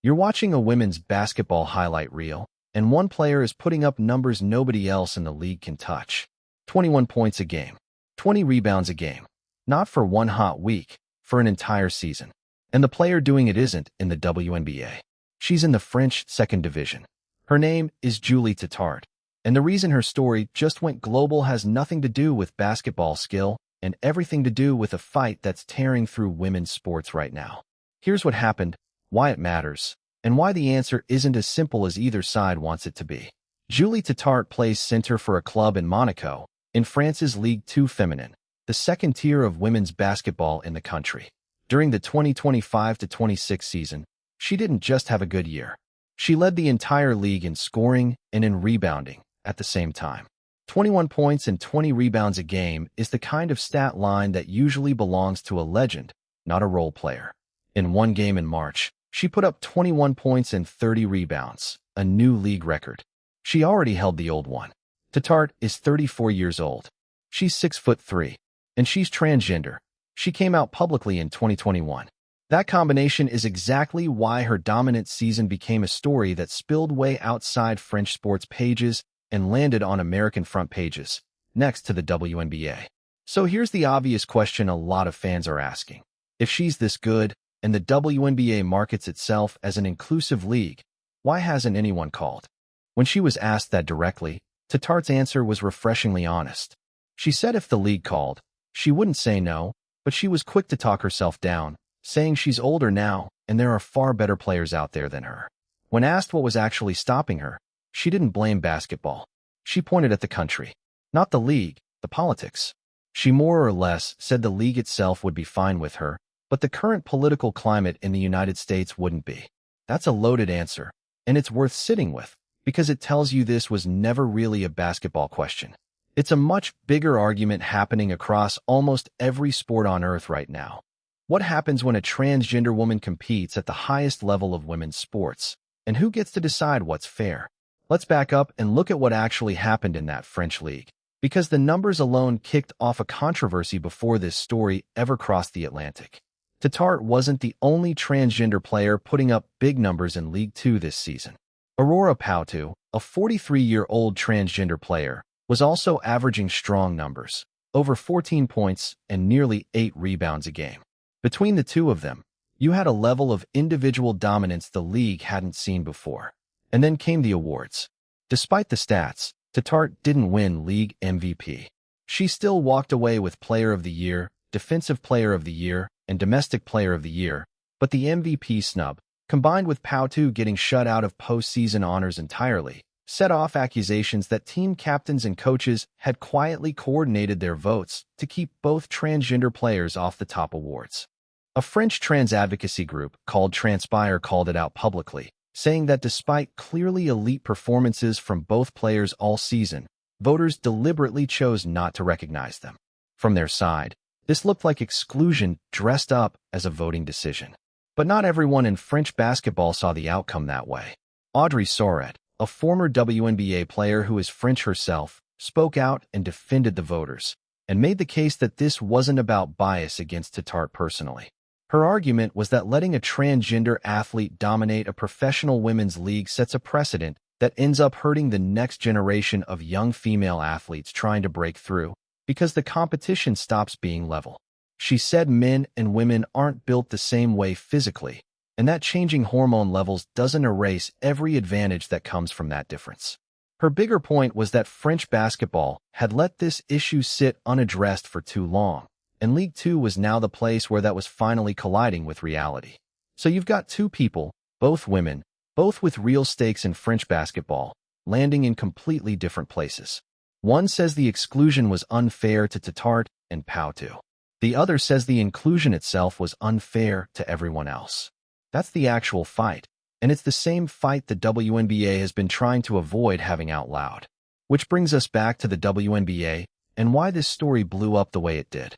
You're watching a women's basketball highlight reel, and one player is putting up numbers nobody else in the league can touch. 21 points a game, 20 rebounds a game. Not for one hot week, for an entire season. And the player doing it isn't in the WNBA. She's in the French second division. Her name is Julie Tetart, and the reason her story just went global has nothing to do with basketball skill and everything to do with a fight that's tearing through women's sports right now. Here's what happened, why it matters, and why the answer isn't as simple as either side wants it to be. Julie Tetart plays center for a club in Monaco, in France's Ligue 2 Feminine, the second tier of women's basketball in the country. During the 2025-26 season, she didn't just have a good year. She led the entire league in scoring and in rebounding at the same time. 21 points and 20 rebounds a game is the kind of stat line that usually belongs to a legend, not a role player. In one game in March, she put up 21 points and 30 rebounds, a new league record. She already held the old one. Tatard is 34 years old. She's 6'3", and she's transgender. She came out publicly in 2021. That combination is exactly why her dominant season became a story that spilled way outside French sports pages and landed on American front pages, next to the WNBA. So here's the obvious question a lot of fans are asking. If she's this good, and the WNBA markets itself as an inclusive league, why hasn't anyone called? When she was asked that directly, Tatart's answer was refreshingly honest. She said if the league called, she wouldn't say no, but she was quick to talk herself down, saying she's older now and there are far better players out there than her. When asked what was actually stopping her, she didn't blame basketball. She pointed at the country. Not the league, the politics. She more or less said the league itself would be fine with her, but the current political climate in the United States wouldn't be. That's a loaded answer, and it's worth sitting with, because it tells you this was never really a basketball question. It's a much bigger argument happening across almost every sport on earth right now. What happens when a transgender woman competes at the highest level of women's sports? And who gets to decide what's fair? Let's back up and look at what actually happened in that French league, because the numbers alone kicked off a controversy before this story ever crossed the Atlantic. Tatart wasn't the only transgender player putting up big numbers in League 2 this season. Aurora Pautu, a 43-year-old transgender player, was also averaging strong numbers, over 14 points and nearly 8 rebounds a game. Between the two of them, you had a level of individual dominance the league hadn't seen before. And then came the awards. Despite the stats, Tatart didn't win league MVP. She still walked away with Player of the Year, Defensive Player of the Year, and Domestic Player of the Year, but the MVP snub, combined with Pautu getting shut out of postseason honors entirely, set off accusations that team captains and coaches had quietly coordinated their votes to keep both transgender players off the top awards. A French trans advocacy group called Transpire called it out publicly, saying that despite clearly elite performances from both players all season, voters deliberately chose not to recognize them. From their side, this looked like exclusion dressed up as a voting decision. But not everyone in French basketball saw the outcome that way. Audrey Soret, a former WNBA player who is French herself, spoke out and defended the voters, and made the case that this wasn't about bias against Tatart personally. Her argument was that letting a transgender athlete dominate a professional women's league sets a precedent that ends up hurting the next generation of young female athletes trying to break through, because the competition stops being level. She said men and women aren't built the same way physically, and that changing hormone levels doesn't erase every advantage that comes from that difference. Her bigger point was that French basketball had let this issue sit unaddressed for too long, and League 2 was now the place where that was finally colliding with reality. So you've got two people, both women, both with real stakes in French basketball, landing in completely different places. One says the exclusion was unfair to Tatart and Pautu. The other says the inclusion itself was unfair to everyone else. That's the actual fight, and it's the same fight the WNBA has been trying to avoid having out loud. Which brings us back to the WNBA and why this story blew up the way it did.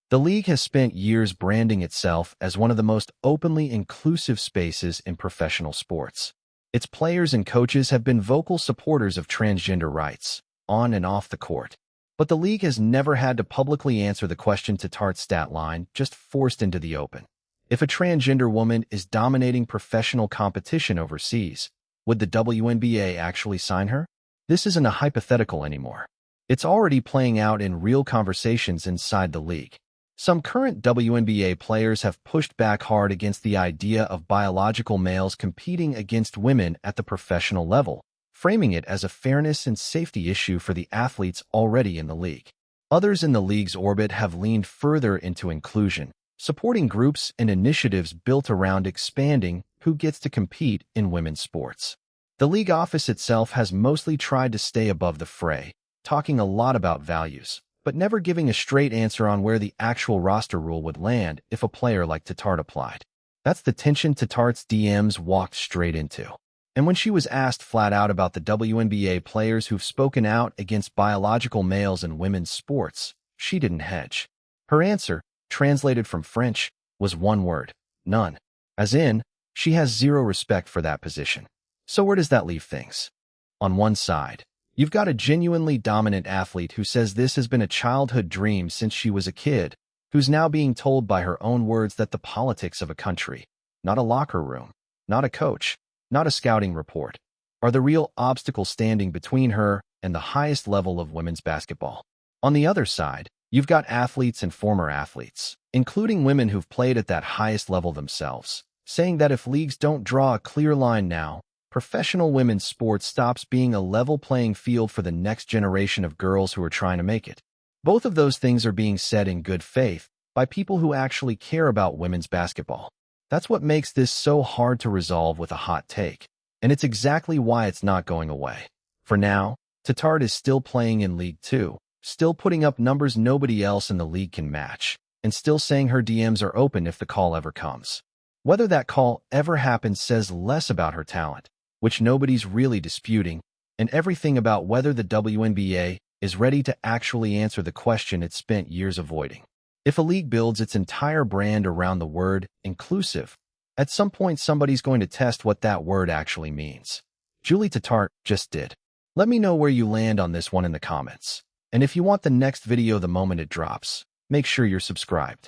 The league has spent years branding itself as one of the most openly inclusive spaces in professional sports. Its players and coaches have been vocal supporters of transgender rights, on and off the court. But the league has never had to publicly answer the question Tatart's stat line just forced into the open. If a transgender woman is dominating professional competition overseas, would the WNBA actually sign her? This isn't a hypothetical anymore. It's already playing out in real conversations inside the league. Some current WNBA players have pushed back hard against the idea of biological males competing against women at the professional level, framing it as a fairness and safety issue for the athletes already in the league. Others in the league's orbit have leaned further into inclusion, supporting groups and initiatives built around expanding who gets to compete in women's sports. The league office itself has mostly tried to stay above the fray, talking a lot about values, but never giving a straight answer on where the actual roster rule would land if a player like Tetart applied. That's the tension Tetart's DMs walked straight into. And when she was asked flat out about the WNBA players who've spoken out against biological males in women's sports, she didn't hedge. Her answer, translated from French, was one word: none. As in, she has zero respect for that position. So where does that leave things? On one side, you've got a genuinely dominant athlete who says this has been a childhood dream since she was a kid, who's now being told by her own words that the politics of a country, not a locker room, not a coach, not a scouting report, are the real obstacle standing between her and the highest level of women's basketball. On the other side, you've got athletes and former athletes, including women who've played at that highest level themselves, saying that if leagues don't draw a clear line now, professional women's sports stops being a level playing field for the next generation of girls who are trying to make it. Both of those things are being said in good faith by people who actually care about women's basketball. That's what makes this so hard to resolve with a hot take, and it's exactly why it's not going away. For now, Tatard is still playing in League 2, still putting up numbers nobody else in the league can match, and still saying her DMs are open if the call ever comes. Whether that call ever happens says less about her talent, which nobody's really disputing, and everything about whether the WNBA is ready to actually answer the question it spent years avoiding. If a league builds its entire brand around the word inclusive, at some point somebody's going to test what that word actually means. Julie Tetart just did. Let me know where you land on this one in the comments. And if you want the next video the moment it drops, make sure you're subscribed.